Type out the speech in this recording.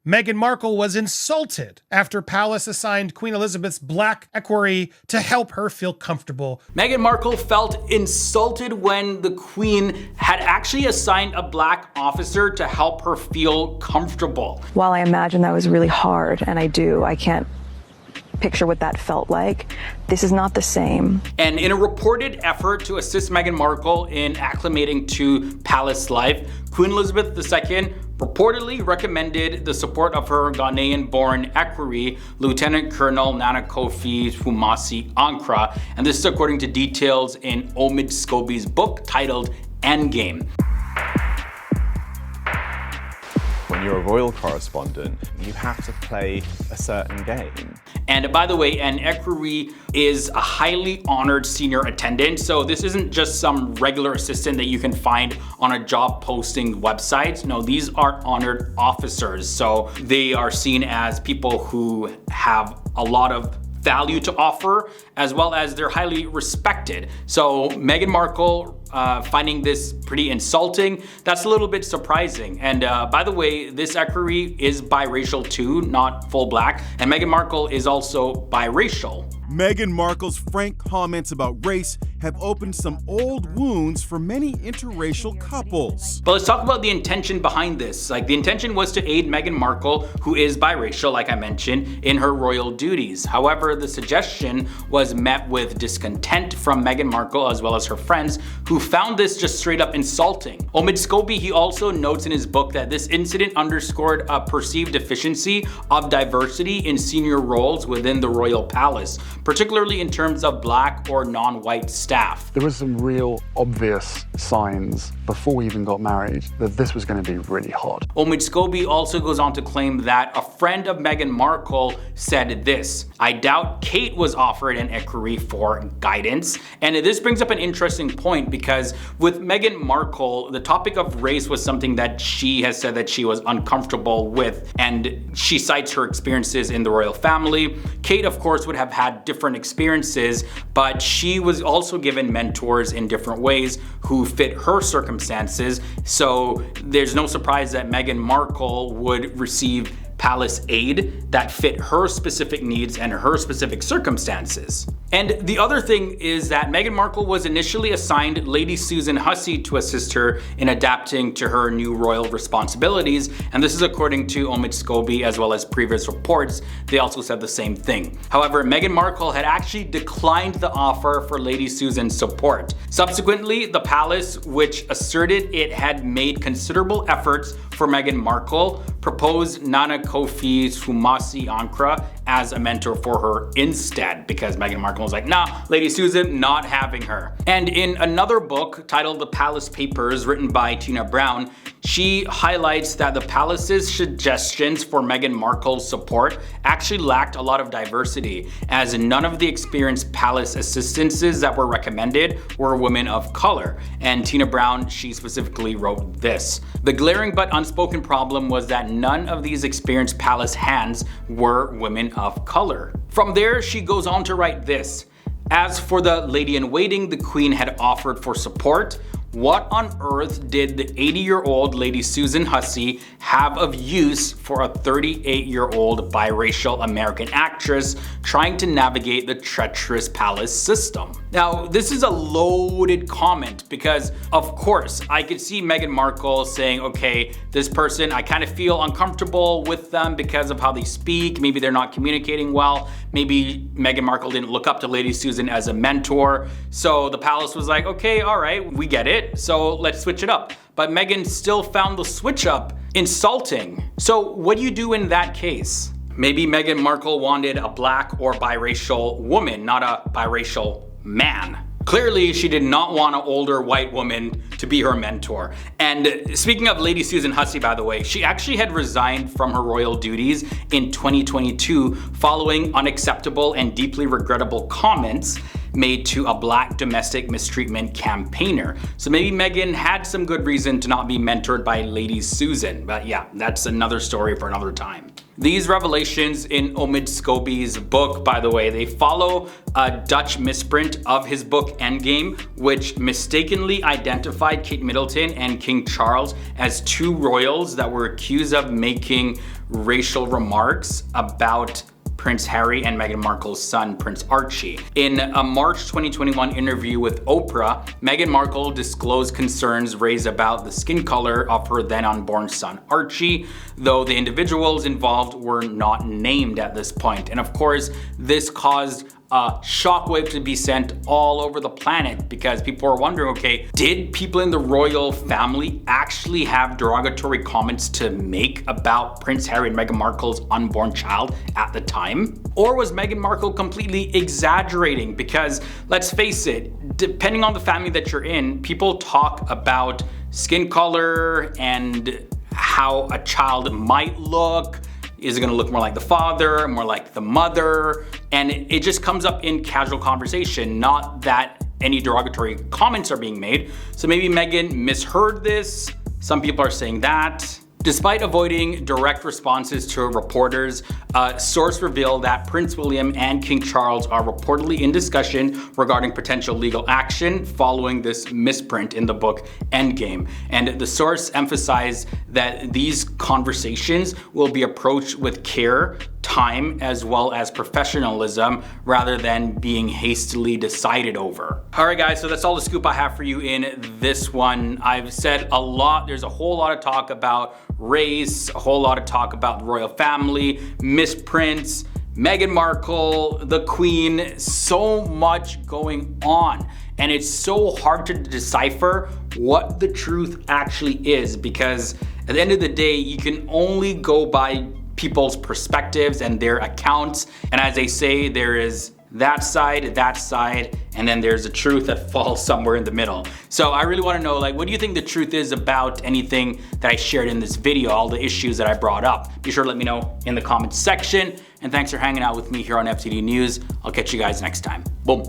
Meghan Markle was insulted after Palace assigned Queen Elizabeth's black equerry to help her feel comfortable. Meghan Markle felt insulted when the Queen had actually assigned a black officer to help her feel comfortable. While I imagine that was really hard, and I can't picture what that felt like, this is not the same. And in a reported effort to assist Meghan Markle in acclimating to palace life, Queen Elizabeth II reportedly recommended the support of her Ghanaian-born equerry, Lieutenant Colonel Nana Kofi Fumasi Ankra, and this is according to details in Omid Scobie's book titled Endgame. When you're a royal correspondent, you have to play a certain game. And by the way, an equerry is a highly honored senior attendant. So this isn't just some regular assistant that you can find on a job posting website. No, these are honored officers. So they are seen as people who have a lot of value to offer, as well as they're highly respected. So Meghan Markle finding this pretty insulting, that's a little bit surprising. And by the way, this equerry is biracial too, not full black. And Meghan Markle is also biracial. Meghan Markle's frank comments about race have opened some old wounds for many interracial couples. But let's talk about the intention behind this. Like, the intention was to aid Meghan Markle, who is biracial, like I mentioned, in her royal duties. However, the suggestion was met with discontent from Meghan Markle as well as her friends, who found this just straight up insulting. Omid Scobie, he also notes in his book that this incident underscored a perceived deficiency of diversity in senior roles within the royal palace, particularly in terms of black or non-white staff. There was some real obvious signs before we even got married that this was going to be really hard. Omid Scobie also goes on to claim that a friend of Meghan Markle said this: "I doubt Kate was offered an equerry for guidance." And this brings up an interesting point, because with Meghan Markle, the topic of race was something that she has said that she was uncomfortable with, and she cites her experiences in the royal family. Kate, of course, would have had different experiences, but she was also given mentors in different ways who fit her circumstances. So there's no surprise that Meghan Markle would receive palace aid that fit her specific needs and her specific circumstances. And the other thing is that Meghan Markle was initially assigned Lady Susan Hussey to assist her in adapting to her new royal responsibilities, and this is according to Omid Scobie as well as previous reports. They also said the same thing. However, Meghan Markle had actually declined the offer for Lady Susan's support. Subsequently, the palace, which asserted it had made considerable efforts for Meghan Markle, proposed Nana Kofi Fumasi Ankra as a mentor for her instead, because Meghan Markle was like, nah, Lady Susan, not having her. And in another book titled The Palace Papers, written by Tina Brown, she highlights that the palace's suggestions for Meghan Markle's support actually lacked a lot of diversity, as none of the experienced palace assistances that were recommended were women of color. And Tina Brown, she specifically wrote this: "The glaring but unspoken problem was that none of these experienced palace hands were women of color." From there, she goes on to write this: "As for the lady-in-waiting the Queen had offered for support, what on earth did the 80-year-old Lady Susan Hussey have of use for a 38-year-old biracial American actress trying to navigate the treacherous palace system?" Now, this is a loaded comment, because of course I could see Meghan Markle saying, okay, this person, I kind of feel uncomfortable with them because of how they speak. Maybe they're not communicating well. Maybe Meghan Markle didn't look up to Lady Susan as a mentor. So the palace was like, okay, all right, we get it. So let's switch it up. But Meghan still found the switch up insulting. So what do you do in that case? Maybe Meghan Markle wanted a black or biracial woman, not a biracial man. Clearly, she did not want an older white woman to be her mentor. And speaking of Lady Susan Hussey, by the way, she actually had resigned from her royal duties in 2022 following unacceptable and deeply regrettable comments made to a black domestic mistreatment campaigner. So maybe Meghan had some good reason to not be mentored by Lady Susan. But yeah, that's another story for another time. These revelations in Omid Scobie's book, by the way, they follow a Dutch misprint of his book Endgame, which mistakenly identified Kate Middleton and King Charles as two royals that were accused of making racial remarks about Prince Harry and Meghan Markle's son, Prince Archie. In a March 2021 interview with Oprah, Meghan Markle disclosed concerns raised about the skin color of her then unborn son, Archie, though the individuals involved were not named at this point. And of course, this caused a shockwave to be sent all over the planet because people are wondering, okay, did people in the royal family actually have derogatory comments to make about Prince Harry and Meghan Markle's unborn child at the time? Or was Meghan Markle completely exaggerating? Because let's face it, depending on the family that you're in, people talk about skin color and how a child might look. Is it gonna look more like the father, more like the mother? And it just comes up in casual conversation, not that any derogatory comments are being made. So maybe Meghan misheard this. Some people are saying that. Despite avoiding direct responses to reporters, a source revealed that Prince William and King Charles are reportedly in discussion regarding potential legal action following this misprint in the book Endgame. And the source emphasized that these conversations will be approached with care, time, as well as professionalism rather than being hastily decided over. All right guys, so that's all the scoop I have for you in this one. I've said a lot. There's a whole lot of talk about race, a whole lot of talk about the royal family, misprints, Meghan Markle, the Queen, so much going on. And it's so hard to decipher what the truth actually is because at the end of the day, you can only go by people's perspectives and their accounts. And as they say, there is that side, and then there's a truth that falls somewhere in the middle. So I really wanna know, like, what do you think the truth is about anything that I shared in this video, all the issues that I brought up? Be sure to let me know in the comments section. And thanks for hanging out with me here on FTD News. I'll catch you guys next time. Boom.